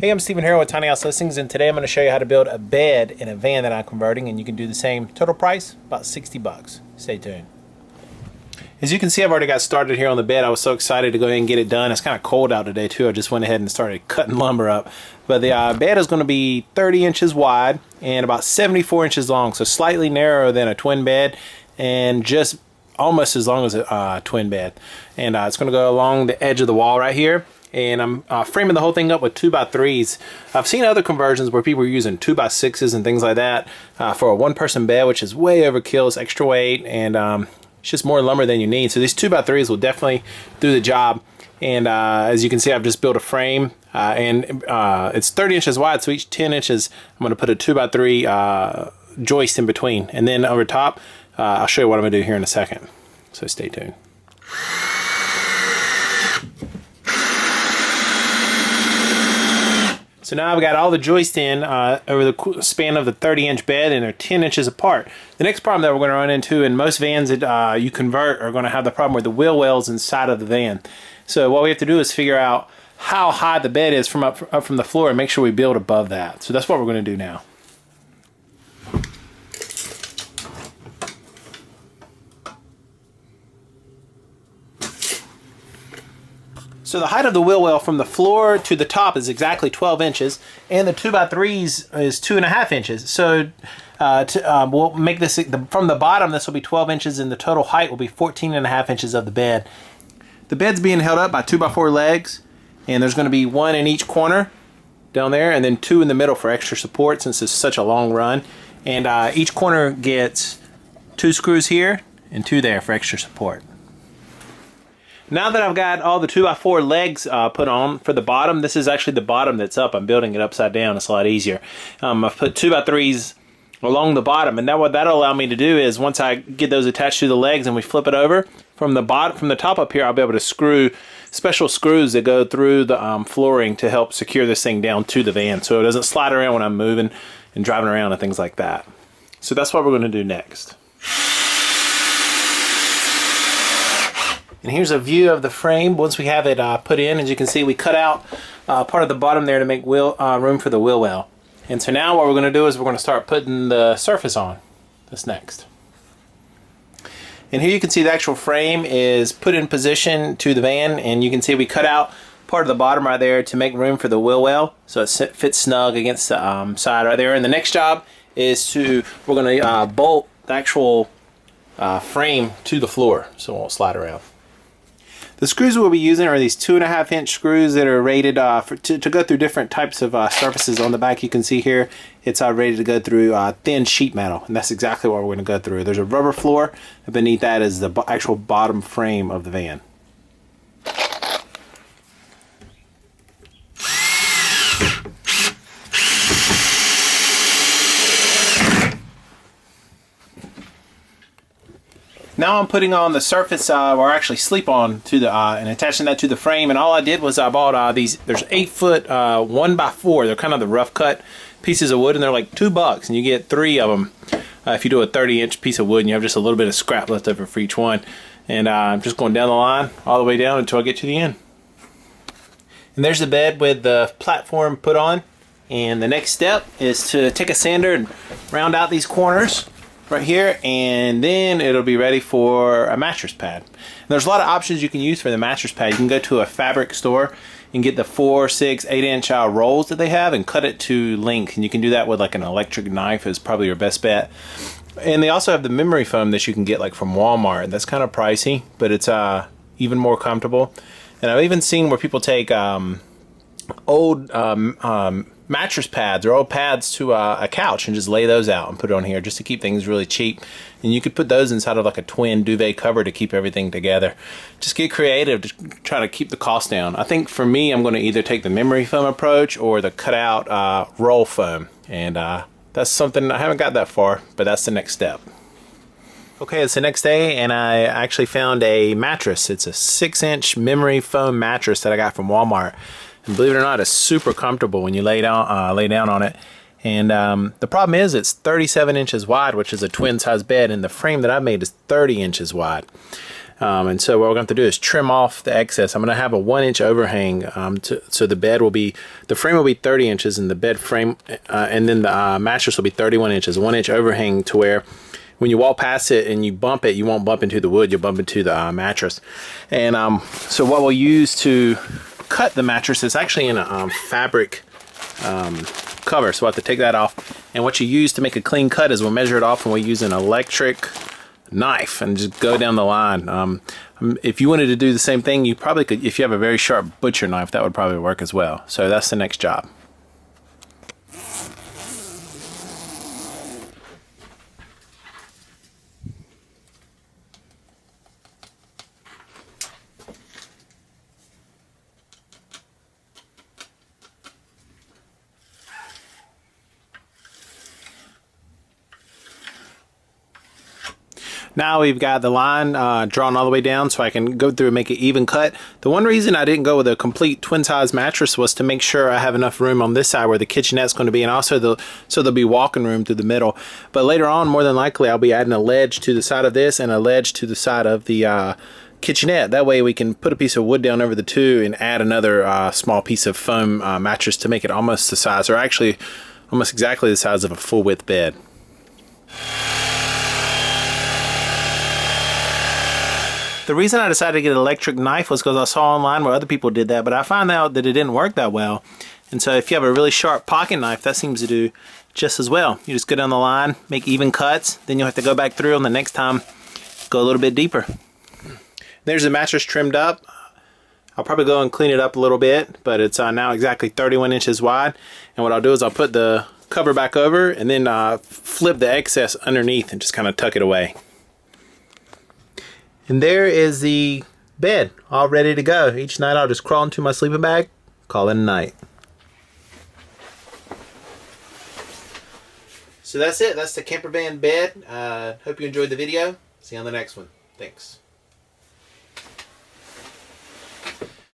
Hey, I'm Stephen here with Tiny House Listings, and today I'm going to show you how to build a bed in a van that I'm converting, and you can do the same. Total price, about 60 bucks. Stay tuned. As you can see, I've already got started here on the bed. I was so excited to go ahead and get it done. It's kind of cold out today too. I just went ahead and started cutting lumber up. But the bed is going to be 30 inches wide and about 74 inches long, so slightly narrower than a twin bed and just almost as long as a twin bed. And it's going to go along the edge of the wall right here. And I'm framing the whole thing up with 2x3s. I've seen other conversions where people are using 2x6s and things like that for a one-person bed, which is way overkill. It's extra weight, and it's just more lumber than you need. So these 2x3s will definitely do the job. And as you can see, I've just built a frame, and it's 30 inches wide, so each 10 inches, I'm going to put a 2x3 joist in between. And then over top, I'll show you what I'm going to do here in a second. So stay tuned. So now I've got all the joists in over the span of the 30-inch bed, and they're 10 inches apart. The next problem that we're going to run into in most vans that you convert are going to have the problem with the wheel wells inside of the van. So what we have to do is figure out how high the bed is from up from the floor and make sure we build above that. So that's what we're going to do now. So the height of the wheel well from the floor to the top is exactly 12 inches, and the 2x3s is 2.5 inches. So we'll make this, from the bottom, this will be 12 inches, and the total height will be 14.5 inches of the bed. The bed's being held up by 2x4 legs, and there's going to be one in each corner down there, and then two in the middle for extra support since it's such a long run. And each corner gets 2 screws here and 2 there for extra support. Now that I've got all the 2x4 legs put on for the bottom, this is actually the bottom that's up. I'm building it upside down. It's a lot easier. I've put 2x3s along the bottom, and now what that'll allow me to do is once I get those attached to the legs and we flip it over, from the top up here, I'll be able to screw special screws that go through the flooring to help secure this thing down to the van so it doesn't slide around when I'm moving and driving around and things like that. So that's what we're going to do next. And here's a view of the frame once we have it put in. As you can see, we cut out part of the bottom there to make room for the wheel well. And so now what we're going to do is we're going to start putting the surface on. That's next. And here you can see the actual frame is put in position to the van, and you can see we cut out part of the bottom right there to make room for the wheel well, so it fits snug against the side right there. And the next job is we're going to bolt the actual frame to the floor so it won't slide around. The screws we'll be using are these 2.5-inch screws that are rated to go through different types of surfaces. On the back you can see here it's rated to go through thin sheet metal, and that's exactly what we're going to go through. There's a rubber floor, and beneath that is the actual bottom frame of the van. Now I'm putting on the surface, or actually sleep on, to the and attaching that to the frame. And all I did was I bought these. There's 8-foot 1x4. They're kind of the rough cut pieces of wood, and they're like $2, and you get 3 of them if you do a 30-inch piece of wood, and you have just a little bit of scrap left over for each one. And I'm just going down the line all the way down until I get to the end. And there's the bed with the platform put on. And the next step is to take a sander and round out these corners right here, and then it'll be ready for a mattress pad. And there's a lot of options you can use for the mattress pad. You can go to a fabric store and get the 4, 6, 8-inch rolls that they have and cut it to length, and you can do that with like an electric knife is probably your best bet. And they also have the memory foam that you can get like from Walmart. That's kind of pricey, but it's even more comfortable. And I've even seen where people take old mattress pads or old pads to a couch and just lay those out and put it on here just to keep things really cheap. And you could put those inside of like a twin duvet cover to keep everything together. Just get creative to try to keep the cost down. I think for me, I'm going to either take the memory foam approach or the cut out roll foam, and that's something I haven't got that far, but that's the next step. Okay, it's the next day, and I actually found a mattress. It's a 6-inch memory foam mattress that I got from Walmart. And believe it or not, it's super comfortable when you lay down on it. And the problem is it's 37 inches wide, which is a twin size bed, and the frame that I made is 30 inches wide. And so what we're going to do is trim off the excess. I'm going to have a 1-inch overhang, so the frame will be 30 inches, and the bed frame, and then the mattress will be 31 inches. 1-inch overhang to where when you walk past it and you bump it, you won't bump into the wood, you'll bump into the mattress. And so what we'll use to cut the mattress is actually in a fabric cover, so we'll have to take that off. And what you use to make a clean cut is we'll measure it off, and we'll use an electric knife and just go down the line. If you wanted to do the same thing, you probably could. If you have a very sharp butcher knife, that would probably work as well. So that's the next job. Now we've got the line drawn all the way down, so I can go through and make an even cut. The one reason I didn't go with a complete twin size mattress was to make sure I have enough room on this side where the kitchenette's going to be, and also so there'll be walking room through the middle. But later on, more than likely, I'll be adding a ledge to the side of this and a ledge to the side of the kitchenette. That way we can put a piece of wood down over the two and add another small piece of foam mattress to make it almost the size, or actually almost exactly the size of a full width bed. The reason I decided to get an electric knife was because I saw online where other people did that, but I found out that it didn't work that well. And so if you have a really sharp pocket knife, that seems to do just as well. You just go down the line, make even cuts, then you'll have to go back through on the next time, go a little bit deeper. There's the mattress trimmed up. I'll probably go and clean it up a little bit, but it's now exactly 31 inches wide. And what I'll do is I'll put the cover back over and then flip the excess underneath and just kind of tuck it away. And there is the bed, all ready to go. Each night I'll just crawl into my sleeping bag, call it a night. So that's it. That's the camper van bed. Hope you enjoyed the video. See you on the next one. Thanks.